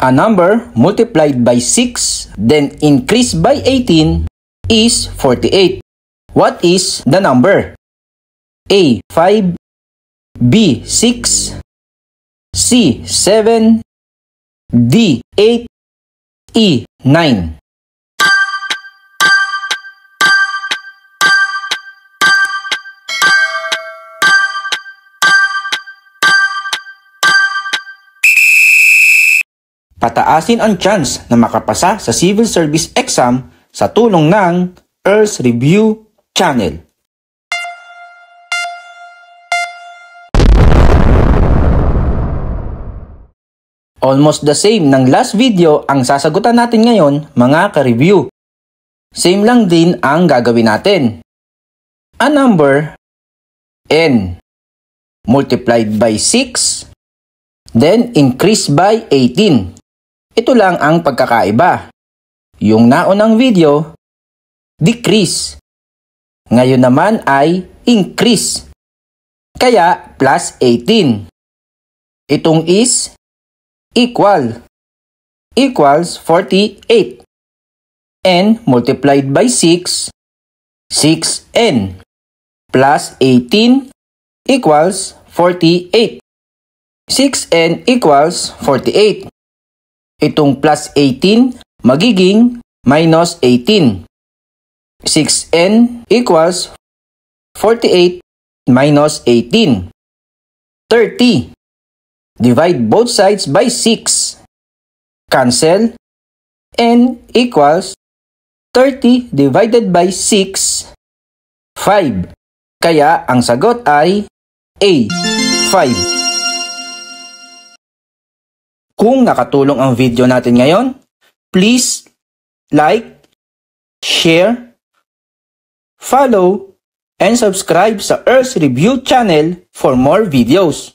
A number multiplied by 6, then increased by 18 is 48. What is the number? A. 5, B. 6, C. 7, D. 8, E. 9. Pataasin ang chance na makapasa sa civil service exam sa tulong ng Earls Review Channel. Almost the same ng last video ang sasagutan natin ngayon, mga ka-review. Same lang din ang gagawin natin. A number n multiplied by 6, then increased by 18. Ito lang ang pagkakaiba. Yung naunang video, decrease. Ngayon naman ay increase. Kaya plus 18. Itong is equals 48. N multiplied by 6, 6n. Plus 18 equals 48. 6n equals 48. Itong plus 18 magiging minus 18. 6n equals 48 minus 18. 30. Divide both sides by 6. Cancel. N equals 30 divided by 6, 5. Kaya ang sagot ay A, 5. Kung nakatulong ang video natin ngayon, please like, share, follow, and subscribe sa Earls Review Channel for more videos.